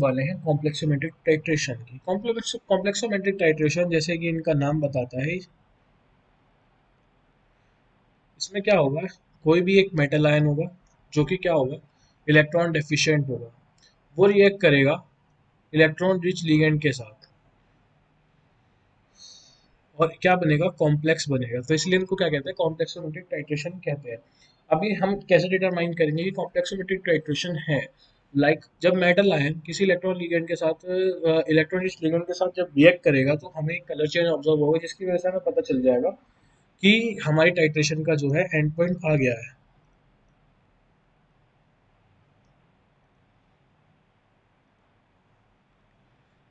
वाले हैं complexometric titration की। कॉम्प्लेक्सोमेट्रिक टाइट्रेशन जैसे कि इनका नाम बताता है, इसमें क्या होगा, कोई भी एक मेटल आयन होगा जो कि क्या होगा, इलेक्ट्रॉन डेफिशिएंट होगा, वो रिएक्ट करेगा इलेक्ट्रॉन रिच लिगेंड के साथ और क्या बनेगा, कॉम्प्लेक्स बनेगा। तो इसलिए इनको क्या कहते हैं, कॉम्प्लेक्सोमेट्रिक टाइट्रेशन कहते हैं। अभी हम कैसे डिटरमाइन करेंगे कि कॉम्प्लेक्सोमेट्रिक टाइट्रेशन है, जब मेटल आयन किसी इलेक्ट्रॉन लिगेंड के साथ, इलेक्ट्रॉन रिच लिगेंड के साथ जब रिएक्ट करेगा तो हमें एक कलर चेंज ऑब्जर्व होगा, जिसकी वजह से हमें पता चल जाएगा कि हमारी टाइट्रेशन का जो है एंड पॉइंट आ गया है।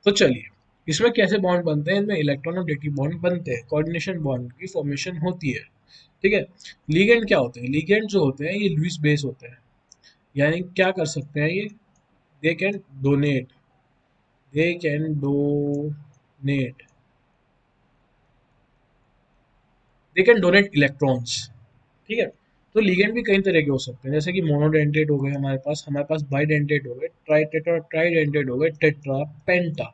तो चलिए, इसमें कैसे बॉन्ड बनते हैं, इनमें इलेक्ट्रोनेगेटिव बॉन्ड बनते हैं, कोऑर्डिनेशन बॉन्ड की फॉर्मेशन होती है। ठीक है। लीगेंड क्या होते हैं, लीगेंड जो होते हैं ये लुईस बेस होते हैं, यानी क्या कर सकते हैं ये, they can donate, they can donate they can donate electrons. ठीक है। तो लिगेंड भी कई तरह के हो सकते हैं, जैसे कि मोनोडेंटेट हो गए, हमारे पास बाइडेंटेट हो गए, ट्राइडेंटेट हो गए, टेट्रा, पेंटा।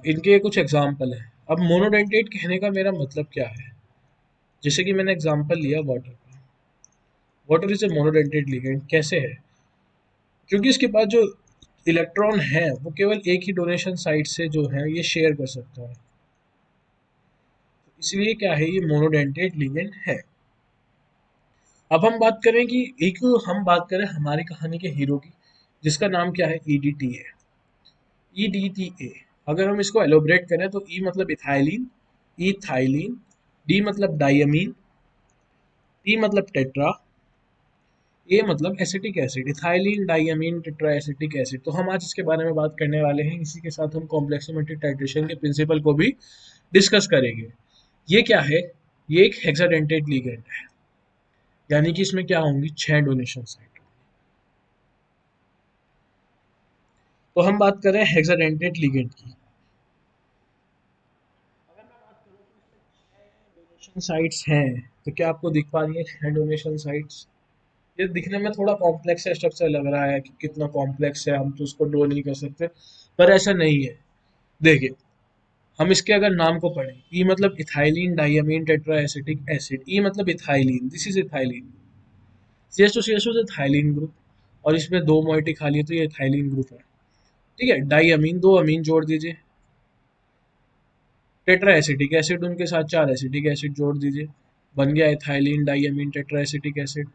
इनके कुछ एग्जाम्पल हैं। अब मोनोडेंटेट कहने का मेरा मतलब क्या है, जैसे कि मैंने एग्जांपल लिया वाटर का। Water is a monodentate ligand, कैसे है, क्योंकि इसके पास जो इलेक्ट्रॉन है वो केवल एक ही डोनेशन साइड से जो है ये शेयर कर सकता है, इसलिए क्या है, ये मोनोडेंटेट लिगेंड है। अब हम बात करें हमारी कहानी के हीरो की, जिसका नाम क्या है, ईडीटीए। ईडीटीए, अगर हम इसको एलोबरेट करें तो ई मतलब इथाइलिन, इथाइलिन, डी मतलब डाइमीन, टी मतलब टेट्रा, ये मतलब acetic acid, ethylene diamine tetra acetic acid. तो हम आज इसके बारे में बात करने वाले हैं, इसी के साथ हम कॉम्प्लेक्सोमेट्रिक टाइट्रेशन के प्रिंसिपल को भी डिस्कस करेंगे। ये क्या है, ये एक हेक्साडेंटेट लिगेंड है, यानी कि इसमें क्या होंगी, 6 डोनेशन साइट। तो हम बात करें हेक्साडेंटेट लिगेंड की, अगर मैं बात करूं तो इसमें 6 डोनेशन साइट्स हैं, तो क्या आपको दिख पा रही है 6 डोनेशन साइट्स। ये दिखने में थोड़ा कॉम्प्लेक्स स्ट्रक्चर लग रहा है कि कितना कॉम्प्लेक्स है, हम तो उसको ड्रॉ नहीं कर सकते, पर ऐसा नहीं है। देखिए, हम इसके अगर नाम को पढ़ें, ई मतलब ethylene diamine tetra acetic acid, E मतलब ethylene, this is ethylene, CH2 से थाइलिन ग्रुप, और इसमें 2 मोइटी खाली है तो ये इथाइलिन ग्रुप है। ठीक है, डाइमीन, 2 अमीन जोड़ दीजिए, टेट्रा एसिटिक एसिड, उनके साथ 4 एसिटिक एसिड जोड़ दीजिए, बन गया ethylene diamine tetra acetic acid.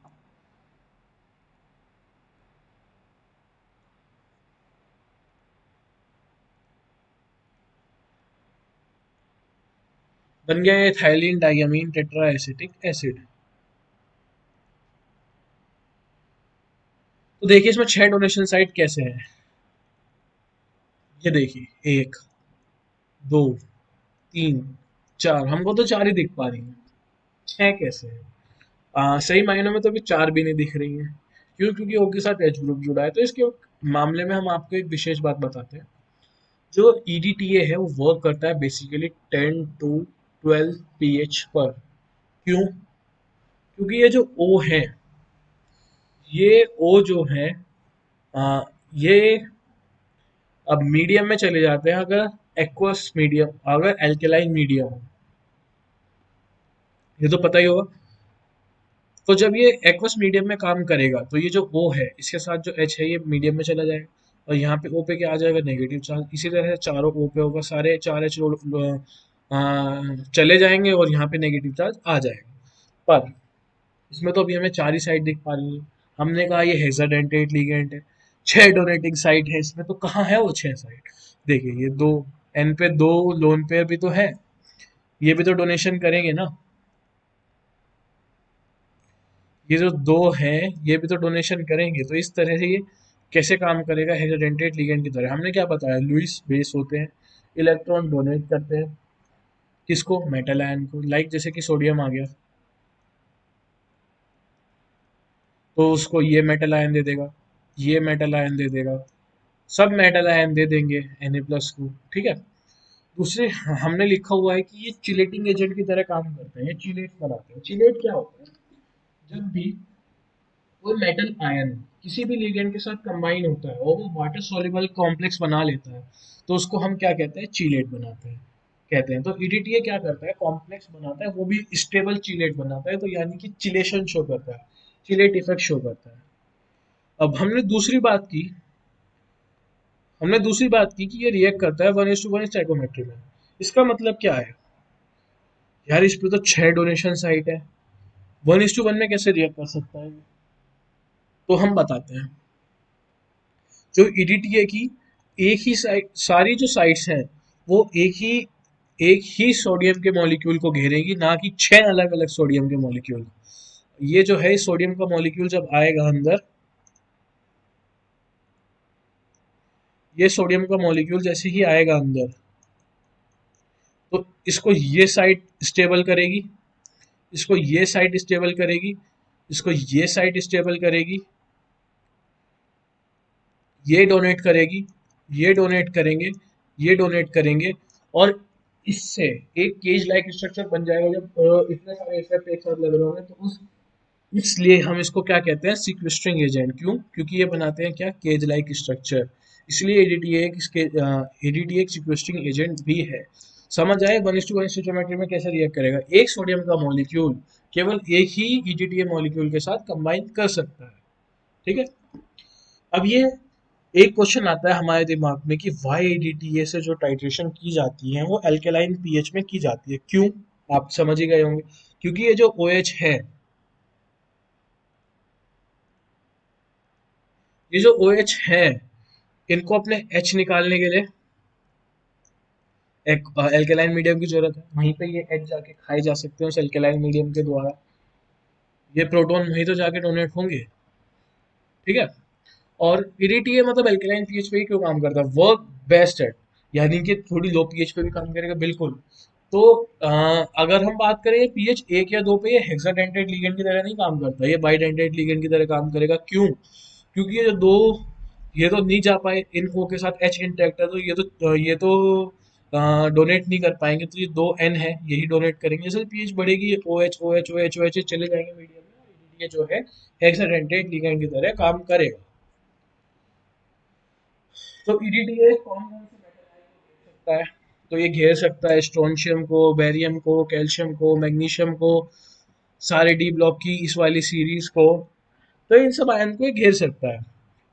बन गया ethylene diamine tetra acetic acid. तो देखिए इसमें 6 डोनेशन साइट कैसे हैं, ये देखिए, 1, 2, 3, 4, हमको तो 4 ही दिख पा रही है, 6 कैसे है। सही मायनों में तो अभी 4 भी नहीं दिख रही हैं, क्यों, क्योंकि ओ के साथ एच ग्रुप जुड़ा है। तो इसके मामले में हम आपको एक विशेष बात बताते हैं, जो ईडीटीए है वो वर्क करता है बेसिकली 10 to 12 pH पर। क्यों, क्योंकि ये जो ओ है, ये ओ जो है, आ, ये अब मीडियम में चले जाते हैं, अगर एक्वस मीडियम, अगर एल्केलाइन मीडियम हो, ये तो पता ही होगा। तो जब ये एक्वस मीडियम में काम करेगा तो ये जो O है इसके साथ जो H है ये मीडियम में चला जाएगा, और यहाँ पे O पे क्या आ जाएगा, नेगेटिव चार्ज। इसी तरह से चारों O पे होगा, सारे 4H चले जाएंगे और यहाँ पे नेगेटिव चार्ज आ जाएगा। पर इसमें तो अभी हमें 4 ही साइड दिख पा रही है, हमने कहा ये हेक्साडेंटेट लिगेंड है, 6 डोनेटिंग साइट है इसमें, तो कहाँ है वो 6 साइट। देखिए ये दो, एन पे 2 लोन पेयर भी तो है, ये भी तो डोनेशन करेंगे ना, ये जो दो हैं ये भी तो डोनेशन करेंगे। तो इस तरह से ये कैसे काम करेगा, हेटेरोडेंटेट लिगेंड की तरह। हमने क्या बताया, लुईस बेस होते हैं, इलेक्ट्रॉन डोनेट करते हैं, किसको, मेटल आयन को, जैसे कि सोडियम आ गया तो उसको ये मेटल आयन दे देगा, ये मेटल आयन दे देगा, सब मेटल आयन दे देंगे Na+ को। ठीक है। दूसरे हमने लिखा हुआ है कि ये चिलेटिंग एजेंट की तरह काम करते हैं, ये चिलेट बनाते हैं। चिलेट क्या होता है, जब भी कोई मेटल आयन किसी भी लिगेंड के साथ कंबाइन होता है और वो वाटर सॉल्युबल कॉम्प्लेक्स बना लेता है, तो उसको हम क्या कहते हैं, चीलेट बनाते हैं कहते हैं। तो ईडीटीए क्या करता है, कॉम्प्लेक्स बनाता है, वो भी स्टेबल चीलेट बनाता है, तो यानी कि चिलेशन शो करता है, चिलेट इफेक्ट शो करता है। अब हमने दूसरी बात की कि ये रिएक्ट करता है 1:1 स्टैइकोमेट्री में। इसका मतलब क्या है यार, इस पे तो 6 डोनेशन साइट है, 1:1 में कैसे रिएक्ट कर सकता है? तो हम बताते हैं। जो ईडीटीए की एक ही साइट, सारी जो साइट्स हैं वो एक ही सोडियम के मॉलिक्यूल को घेरेगी, ना कि 6 अलग अलग सोडियम के मॉलिक्यूल। ये जो है सोडियम का मॉलिक्यूल जब आएगा अंदर, ये सोडियम का मॉलिक्यूल जैसे ही आएगा अंदर, तो इसको ये साइड स्टेबल करेगी, इसको ये साइड स्टेबल करेगी, इसको ये साइड स्टेबल करेगी, ये डोनेट करेगी, ये डोनेट करेंगे, ये डोनेट करेंगे, और इससे एक केज लाइक स्ट्रक्चर बन जाएगा। जब इतने सारे एक्सेप्ट एक साथ लग रहे होंगे तो उस इसलिए हम इसको क्या कहते हैं, सीक्वेस्ट्रिंग एजेंट। क्यों? क्योंकि ये बनाते हैं क्या, केज लाइक स्ट्रक्चर। इसलिए एडीटी एक सीक्वेस्ट्रिंग एजेंट भी है। समझ आए 1:1 स्टोइचोमेट्री में कैसे रिएक्ट करेगा। एक सोडियम का मॉलिक्यूल केवल एक ही ईडीटीए मॉलिक्यूल के साथ कंबाइन कर सकता है। ठीक है। अब ये एक क्वेश्चन आता है हमारे दिमाग में कि वाई एडीटीए से जो टाइट्रेशन की जाती है वो अल्केलाइन पीएच में की जाती है, क्यों? आप समझ ही गए होंगे। क्योंकि ये जो OH है, ये जो OH है, इनको अपने H निकालने के लिए एक एल्केलाइन मीडियम की जरूरत है। वहीं पे ये H जाके खाए जा सकते हैं उस एल्केलाइन मीडियम के द्वारा। ये प्रोटॉन वहीं तो जाके डोनेट होंगे। ठीक है। और इरिटिए मतलब एल्केलाइन पीएच पे ही क्यों काम करता है, वर्क बेस्ट एट, यानी कि थोड़ी लो पीएच पे भी काम करेगा, बिल्कुल। तो अगर हम बात करें पीएच 1 या 2 पे, ये हेक्साडेंटेट लिगेंड की तरह नहीं काम करता, ये बाइडेंटेट लिगेंड की तरह काम करेगा। क्यों? क्योंकि ये तो नहीं जा पाए, इन ओ के साथ एच इंटैक्ट है, तो ये तो डोनेट नहीं कर पाएंगे, तो ये दो एन है, यही डोनेट करेंगे। जैसे पीएच बढ़ेगी, ये O H O H O H O H चले जाएंगे मीडियम में, ये जो है हेक्साडेंटेट लिगेंड की तरह काम करेगा। तो ईडीटीए कौन कौन से मेटल आयन को घेर सकता है? तो ये घेर सकता है स्ट्रोंशियम को, बेरियम को, कैल्शियम को, मैग्नीशियम को, सारे डी ब्लॉक की इस वाली सीरीज को। तो इन सब आयन को ये घेर सकता है।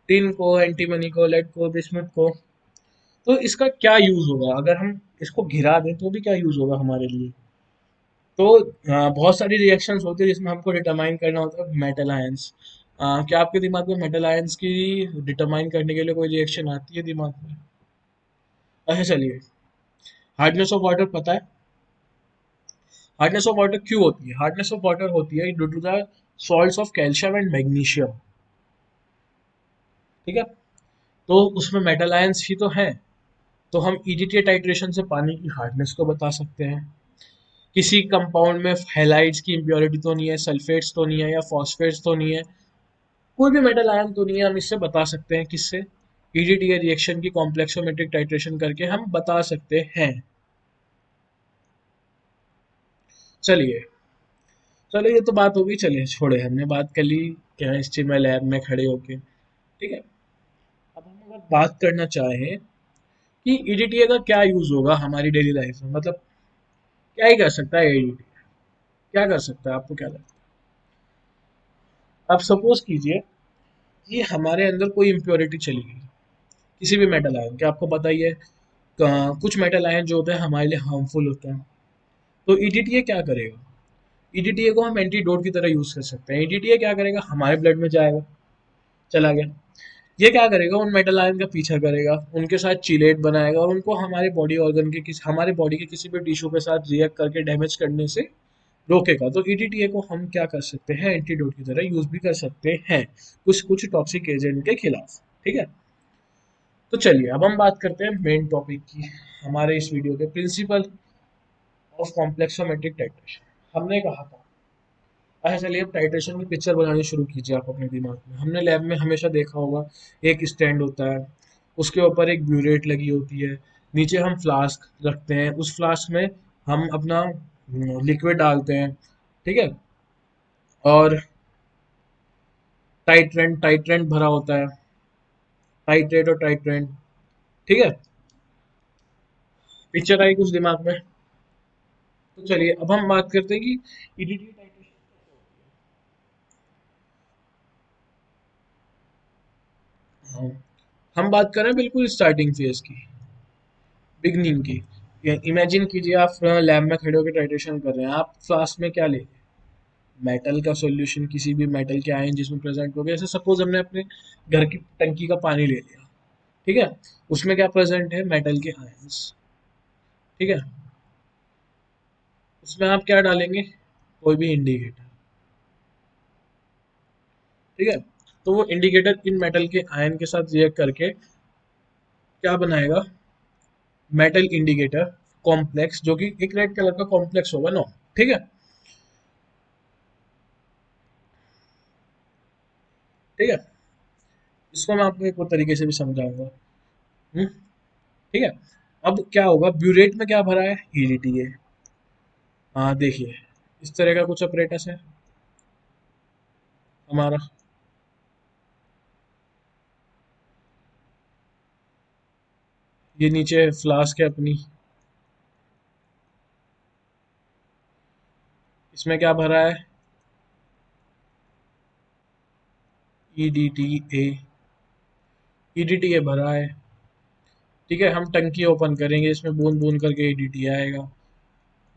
टिन को, एंटीमनी को, लेड को, बिस्मुथ को। तो इसका क्या यूज होगा अगर हम इसको घिरा दें, तो भी क्या यूज होगा हमारे लिए? तो बहुत सारी रिएक्शंस होती है जिसमें हमको डिटरमाइन करना होता है मेटल आयंस। क्या आपके दिमाग में मेटल आयंस की डिटरमाइन करने के लिए कोई रिएक्शन आती है दिमाग में? अच्छा चलिए, हार्डनेस ऑफ वाटर पता है। हार्डनेस ऑफ वाटर क्यों होती है? हार्डनेस ऑफ वाटर होती है due to the salts of calcium and magnesium. ठीक है। तो उसमें मेटल आयंस ही तो हैं। तो हम ईडीटी टाइट्रेशन से पानी की हार्डनेस को बता सकते हैं। किसी कंपाउंड में हैलाइड्स की इम्प्योरिटी तो नहीं है, सल्फेट्स तो नहीं है, या फॉस्फेट्स तो नहीं है, कोई भी मेटल आयन तो नहीं है, हम इससे बता सकते हैं। किससे? ईडीटी रिएक्शन की कॉम्प्लेक्सोमेट्रिक टाइट्रेशन करके हम बता सकते हैं। चलिए, चलो ये तो बात होगी, चलिए छोड़े, हमने बात कर ली केमिस्ट्री में लैब में खड़े होके। ठीक है। अब हम अगर बात करना चाहें कि ईडीटीए का क्या यूज होगा हमारी डेली लाइफ में, मतलब क्या ही कर सकता है ईडीटी, क्या कर सकता है, आपको क्या लगता है? आप सपोज कीजिए कि हमारे अंदर कोई इम्प्योरिटी चली गई, किसी भी मेटल आयन के, आपको पता ही है कुछ मेटल आयन जो होते हैं हमारे लिए हार्मफुल होते हैं। तो ईडीटीए क्या करेगा? ईडीटीए को हम एंटीडोट की तरह यूज कर सकते हैं। ईडीटीए क्या करेगा, हमारे ब्लड में जाएगा, चला गया, ये क्या करेगा, उन मेटल आयन का पीछा करेगा, उनके साथ चिलेट बनाएगा, और उनको हमारे बॉडी के किसी भी टिश्यू के साथ रिएक्ट करके डैमेज करने से रोकेगा। तो ईडीटीए को हम क्या कर सकते हैं, एंटीडोट की तरह यूज भी कर सकते हैं कुछ कुछ टॉक्सिक एजेंट के खिलाफ। ठीक है। तो चलिए अब हम बात करते हैं मेन टॉपिक की, हमारे इस वीडियो के प्रिंसिपल ऑफ कॉम्प्लेक्सोमेट्रिक टाइट्रेशन। हमने कहा था, अच्छा चलिए अब टाइट्रेशन की पिक्चर बनानी शुरू कीजिए आप अपने दिमाग में। हमने लैब में हमेशा देखा होगा, एक स्टैंड होता है, उसके ऊपर एक ब्यूरेट लगी होती है, नीचे हम फ्लास्क रखते हैं, उस फ्लास्क में हम अपना लिक्विड डालते हैं। ठीक है। और टाइट्रेंट भरा होता है, टाइट्रेट और टाइट्रेंट। ठीक है, पिक्चर आई कुछ दिमाग में? तो चलिए अब हम बात करते हैं कि ईडीटी टाइट्रेशन कैसे होती है। हम बात कर रहे हैं बिल्कुल स्टार्टिंग फेज की, बिगनिंग की। इमेजिन कीजिए आप लैब में खड़े होकर टाइट्रेशन कर रहे हैं, आप फ्लास्क में क्या लेंगे? मेटल का सॉल्यूशन, किसी भी मेटल के आयन जिसमें प्रेजेंट हो गया। जैसे सपोज हमने अपने घर की टंकी का पानी ले लिया, ठीक है, उसमें क्या प्रेजेंट है? मेटल के आयंस। ठीक है, उसमें आप क्या डालेंगे? कोई भी इंडिकेटर। ठीक है, तो वो इंडिकेटर इन मेटल के आयन के साथ रिएक्ट करके क्या बनाएगा? मेटल इंडिकेटर कॉम्प्लेक्स, जो कि एक रेड कलर का कॉम्प्लेक्स होगा नो। ठीक है, ठीक है, इसको मैं आपको एक और तरीके से भी समझाऊंगा। ठीक है, अब क्या होगा? ब्यूरेट में क्या भरा है? ईडीटी है। हाँ देखिए, इस तरह का कुछ अपरेटस है हमारा। ये नीचे फ्लास्क है अपनी, इसमें क्या भरा है? ईडीटी ए, ईडीटी ए भरा है। ठीक है, हम टंकी ओपन करेंगे, इसमें बूंद बूंद करके ईडीटी आएगा।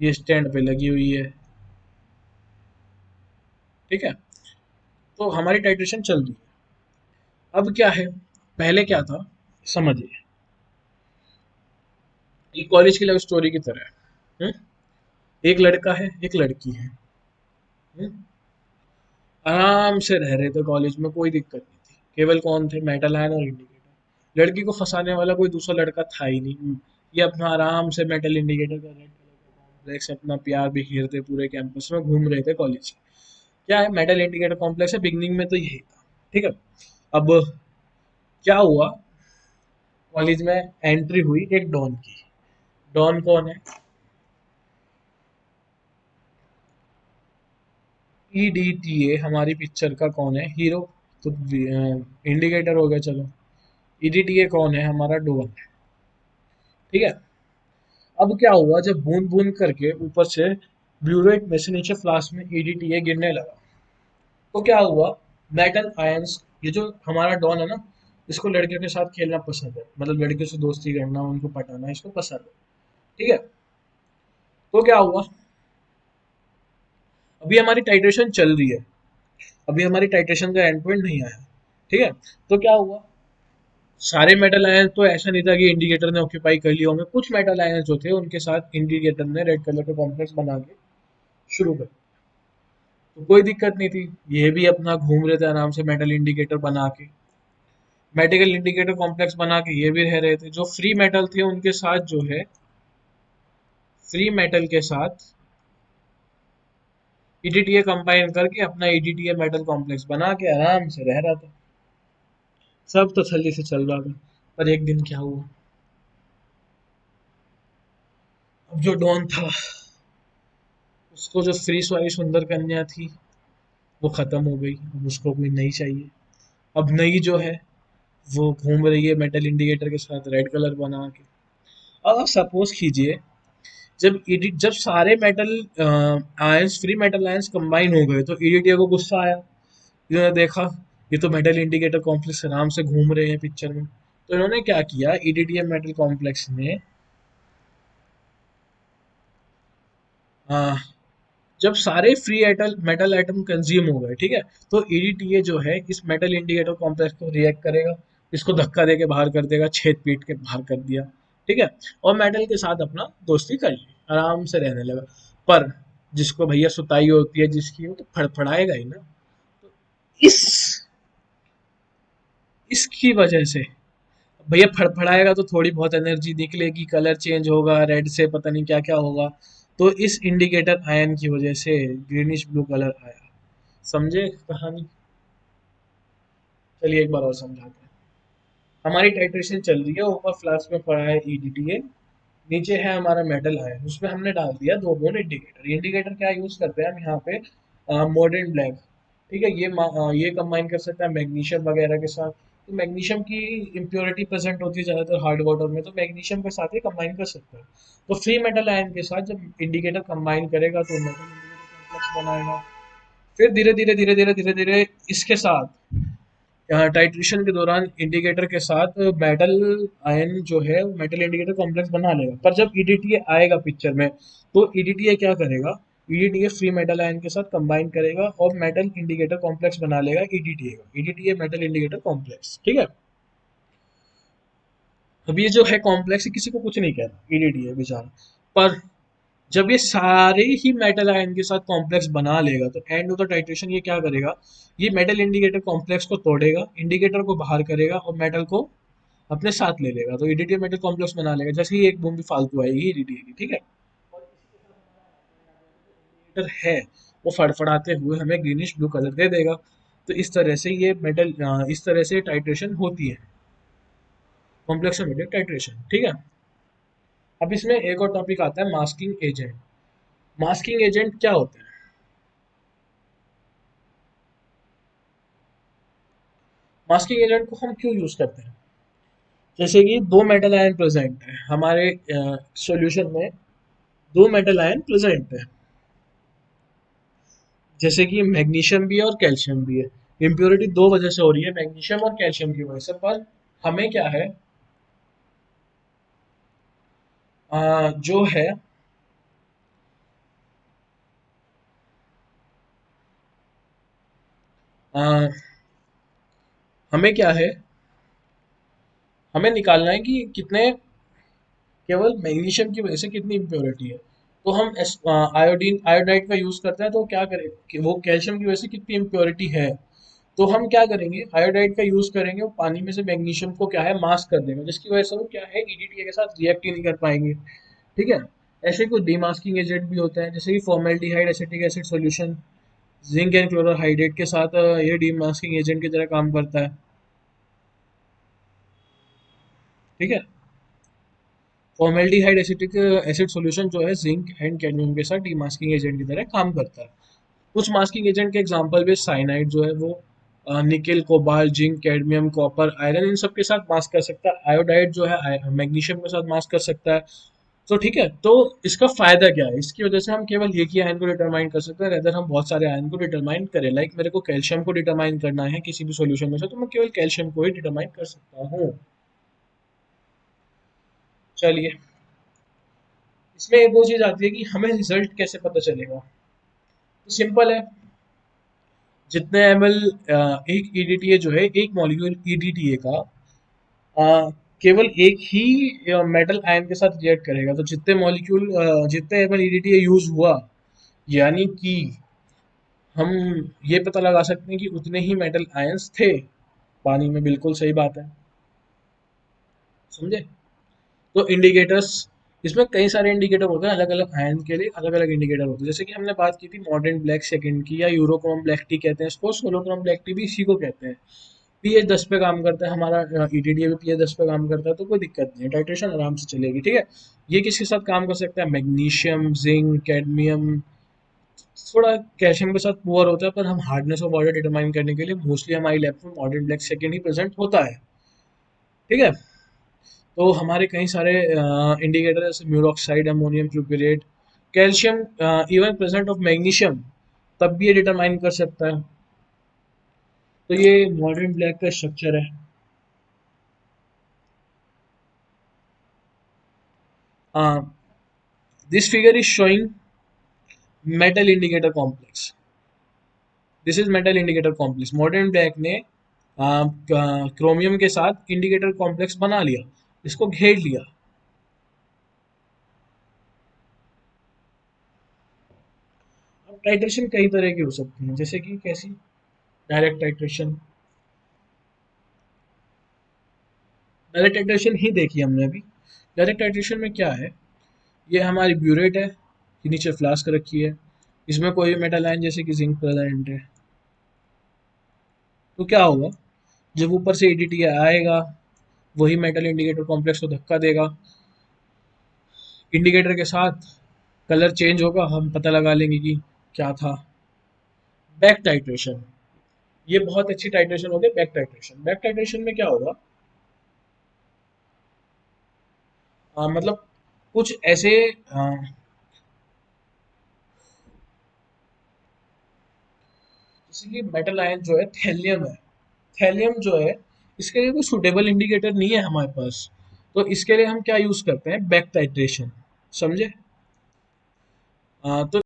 ये स्टैंड पे लगी हुई है। ठीक है, तो हमारी टाइट्रेशन चल रही है। अब क्या है, पहले क्या था, समझिए, ये कॉलेज की लव स्टोरी की तरह है। एक लड़का है, एक लड़की है। हम्म? आराम से रह रहे थे कॉलेज में, कोई दिक्कत नहीं थी। केवल कौन थे? मेटल आयन और इंडिकेटर। लड़की को फंसाने वाला कोई दूसरा लड़का था ही नहीं। ये अपना आराम से मेटल इंडिकेटर का रेड कलर का कॉम्प्लेक्स अपना प्यार बिखेरते पूरे कैंपस में घूम रहे थे कॉलेज। क्या है? मेटल इंडिकेटर कॉम्प्लेक्स है, बिगनिंग में तो यही था। ठीक है, अब क्या हुआ? कॉलेज में एंट्री हुई एक डॉन की। डॉन कौन है? ईडीटीए हमारी पिक्चर का कौन है? हीरो। तो इंडिकेटर हो गया, चलो। ईडीटीए कौन है? हमारा डॉन है। ठीक है, अब क्या हुआ? जब बूंद बूंद करके ऊपर से ब्यूरेट में से नीचे फ्लास्क में ईडीटीए गिरने लगा, तो क्या हुआ? मेटल आयंस, ये जो हमारा डॉन है ना, इसको लड़कियों के साथ खेलना पसंद है, मतलब लड़कियों से दोस्ती करना, उनको पटाना इसको पसंद है। ठीक है, तो क्या हुआ? अभी हमारी टाइट्रेशन चल रही है, अभी हमारी टाइट्रेशन का एंड पॉइंट नहीं आया। ठीक है, तो क्या हुआ? सारे मेटल आयन तो ऐसा नहीं था कि इंडिकेटर ने ऑक्यूपाई कर लिए होंगे, कुछ मेटल आयन जो थे उनके साथ इंडिकेटर ने रेड कलर का कॉम्प्लेक्स बना के शुरू कर, तो कोई दिक्कत नहीं थी। ये भी अपना घूम रहे थे आराम से मेटल इंडिकेटर बना के, मेटल इंडिकेटर कॉम्प्लेक्स बना के ये भी रह रहे थे। जो फ्री मेटल थे उनके साथ जो है, फ्री मेटल के साथ ईडीटीए कंबाइन करके अपना ईडीटीए मेटल कॉम्प्लेक्स बना के आराम से रह रहा था। सब तसल्ली से चल रहा था। पर एक दिन क्या हुआ? अब जो डॉन था, उसको जो फ्री वाली सुंदर कन्या थी वो खत्म हो गई। अब उसको कोई नई चाहिए। अब नई जो है वो घूम रही है मेटल इंडिकेटर के साथ रेड कलर बना के। अब आप सपोज कीजिए, जब सारे metal ions, free metal ions combine हो गए, तो ईडीटीए को गुस्सा आया। इन्होंने देखा ये तो मेटल इंडिकेटर कॉम्प्लेक्स आराम से घूम रहे हैं पिक्चर में, तो इन्होंने क्या किया? ईडीटीए मेटल कॉम्प्लेक्स ने अ, जब सारे फ्री एटल मेटल एटम कंज्यूम हो गए, ठीक है, तो ईडीटीए जो है इस मेटल इंडिकेटर कॉम्प्लेक्स को रिएक्ट करेगा, इसको धक्का दे के बाहर कर देगा, छेद पीट के बाहर कर दिया। ठीक है, और मेटल के साथ अपना दोस्ती कर ली, आराम से रहने लगा। पर जिसको भैया सुताई होती है जिसकी, वो तो फड़फड़ाएगा ही ना। तो इस इसकी वजह से भैया फड़फड़ाएगा तो थोड़ी बहुत एनर्जी निकलेगी, कलर चेंज होगा, रेड से पता नहीं क्या क्या होगा। तो इस इंडिकेटर आयन की वजह से ग्रीनिश ब्लू कलर आया। समझे कहानी? चलिए एक बार और समझाते हैं। हमारी टाइट्रेशन चल रही है, ऊपर फ्लास्क में पड़ा है ईडीटीए, नीचे है हमारा मेटल आयन, उसमें हमने डाल दिया दो बोन इंडिकेटर। इंडिकेटर क्या यूज करते हैं हम यहाँ पे? Modern black. ठीक है। ये कंबाइन कर सकता है मैग्नीशियम वगैरह के साथ। तो मैग्नीशियम की इम्प्योरिटी प्रेजेंट होती है ज़्यादातर हार्ड वाटर में, तो मैग्नीशियम के साथ ये कंबाइन कर सकता है। तो फ्री मेटल आयन के साथ जब इंडिकेटर कंबाइन करेगा तो मेटल इंडिकेटर कॉम्प्लेक्स बनाएगा। फिर धीरे धीरे धीरे धीरे धीरे धीरे इसके साथ टाइट्रेशन के दौरान इंडिकेटर के साथ मेटल आयन जो है मेटल इंडिकेटर कॉम्प्लेक्स बना लेगा। पर जब ईडीटीए आएगा पिक्चर में, तो ईडीटीए क्या करेगा, ईडीटीए फ्री मेटल आयन के साथ कंबाइन करेगा और मेटल इंडिकेटर कॉम्प्लेक्स बना लेगा ईडीटीए का, ईडीटीए मेटल इंडिकेटर कॉम्प्लेक्स। ठीक है। अब ये जो है कॉम्प्लेक्स किसी को कुछ नहीं कह रहा ईडीटीए बेचारा, पर जब ये सारे ही मेटल आयन के साथ कॉम्प्लेक्स बना लेगा तो एंड ऑफ द टाइट्रेशन ये क्या करेगा, ये मेटल इंडिकेटर कॉम्प्लेक्स को तोड़ेगा, इंडिकेटर को बाहर करेगा और मेटल को अपने साथ ले लेगा। तो ईडीटीए मेटल कॉम्प्लेक्स बना लेगा, जैसे ही एक बूंद भी फालतू आएगी ईडीटीए की। ठीक है। इंडिकेटर है वो फड़फड़ाते हुए हमें ग्रीनिश ब्लू कलर दे देगा। तो इस तरह से ये मेटल इस तरह से टाइट्रेशन होती है, कॉम्प्लेक्स मेटल टाइट्रेशन। ठीक है। अब इसमें एक और टॉपिक आता है मास्किंग एजेंट। मास्किंग एजेंट क्या होते हैं? मास्किंग एजेंट को हम क्यों यूज करते हैं? जैसे कि दो मेटल आयन प्रेजेंट है हमारे सॉल्यूशन में, दो मेटल आयन प्रेजेंट है, जैसे कि मैग्नीशियम भी है और कैल्शियम भी है। इम्प्योरिटी दो वजह से हो रही है, मैग्नीशियम और कैल्शियम की वजह से। पर हमें क्या है, जो है अ, हमें क्या है, हमें निकालना है कि कितने, केवल मैग्नीशियम की वजह से कितनी इम्प्योरिटी है। तो हम आयोडीन आयोडाइड का यूज करते हैं, तो क्या करें कि वो कैल्शियम की वजह से कितनी इम्प्योरिटी है। तो हम क्या करेंगे, आयोडाइड का यूज करेंगे, वो पानी में से मैग्नीशियम को क्या है मास्क कर देगा, जिसकी वजह से वो क्या है ईडीटीए के साथ रिएक्ट ही नहीं कर पाएंगे। ठीक है। ऐसे कुछ डीमास्किंग एजेंट भी होता है, जैसे कि formaldehyde acetic acid solution zinc and chlorohydrate के साथ ये डीमास्किंग एजेंट की तरह काम करता है। ठीक है। फॉर्मेल्डिहाइड एसिटिक एसिड सॉल्यूशन जो है जिंक एंड कैडमियम के साथ डीमास्किंग एजेंट की तरह काम करता है। कुछ मास्किंग एजेंट के एग्जांपल भी साइनाइड जो है वो nickel cobalt zinc cadmium copper iron in सब के साथ मास्क कर सकता है। आयोडाइड जो है मैग्नीशियम के साथ मास्क कर सकता है। तो ठीक है। तो इसका फायदा क्या है, इसकी वजह से हम केवल एक ही आयन को डिटरमाइन कर सकते हैं, रेदर हम बहुत सारे आयन को डिटरमाइन करें। लाइक मेरे को कैल्शियम को डिटरमाइन करना है किसी भी सॉल्यूशन में से, तो मैं केवल कैल्शियम को ही डिटरमाइन कर सकता हूँ। चलिए, इसमें एक वो चीज आती है कि हमें रिजल्ट कैसे पता चलेगा। तो सिंपल है, जितने एमएल एक ईडीटीए जो है, एक मॉलिक्यूल ईडीटीए का केवल एक ही मेटल आयन के साथ रिएक्ट करेगा। तो जितने मॉलिक्यूल जितने एमएल ईडीटीए यूज हुआ, यानी कि हम ये पता लगा सकते हैं कि उतने ही मेटल आयंस थे पानी में। बिल्कुल सही बात है, समझे। तो इंडिकेटर्स, इसमें कई सारे इंडिकेटर होते हैं, अलग अलग आयन के लिए अलग अलग इंडिकेटर होते हैं। जैसे कि हमने बात की थी मॉडर्न ब्लैक सेकंड की, या यूरोक्रोम ब्लैक टी कहते हैं इसको, सोलोक्रोम ब्लैक टी भी इसी को कहते हैं। पीएच 10 पे काम करता है हमारा, ईटीडीए भी पीएच 10 पे काम करता है, तो कोई दिक्कत नहीं है, टाइट्रेशन आराम से चलेगी। ठीक है। ये किसके साथ काम कर सकता है, मैग्नीशियम जिंक कैडमियम, थोड़ा कैल्शियम के साथ पुअर होता है, पर हम हार्डनेस ऑफ वाटर डिटरमाइन करने के लिए मोस्टली हमारी लैब में मॉडर्न ब्लैक सेकंड ही प्रेजेंट होता है। ठीक है। तो हमारे कई सारे इंडिकेटर जैसे murexide ammonium cuprate calcium, even present of magnesium, तब भी ये डिटरमाइन कर सकता है। तो ये मॉडर्न ब्लैक का स्ट्रक्चर है। This figure is showing metal indicator complex, this is metal indicator complex. मॉडर्न ब्लैक ने क्रोमियम के साथ इंडिकेटर कॉम्प्लेक्स बना लिया, इसको घेर लिया। अब टाइट्रेशन कई तरह की हो सकती है, जैसे कि कैसी, डायरेक्ट टाइट्रेशन, डायरेक्ट टाइट्रेशन ही देखी हमने अभी। डायरेक्ट टाइट्रेशन में क्या है, ये हमारी ब्यूरेट है, ये नीचे फ्लास्क रखी है, इसमें कोई मेटल आयन जैसे कि जिंक प्रेजेंट है। तो क्या होगा, जब ऊपर से ईडीटी आएगा, वही मेटल इंडिकेटर कॉम्प्लेक्स को धक्का देगा, इंडिकेटर के साथ कलर चेंज होगा, हम पता लगा लेंगे कि क्या था। बैक टाइट्रेशन, ये बहुत अच्छी टाइट्रेशन होती है बैक टाइट्रेशन। बैक टाइट्रेशन में क्या होगा, मतलब कुछ ऐसे जैसे कि मेटल आयन जो है थैलियम है, थैलियम जो है इसके लिए कोई सुटेबल इंडिकेटर नहीं है हमारे पास, तो इसके लिए हम क्या यूज करते हैं, बैक टाइट्रेशन। समझे? तो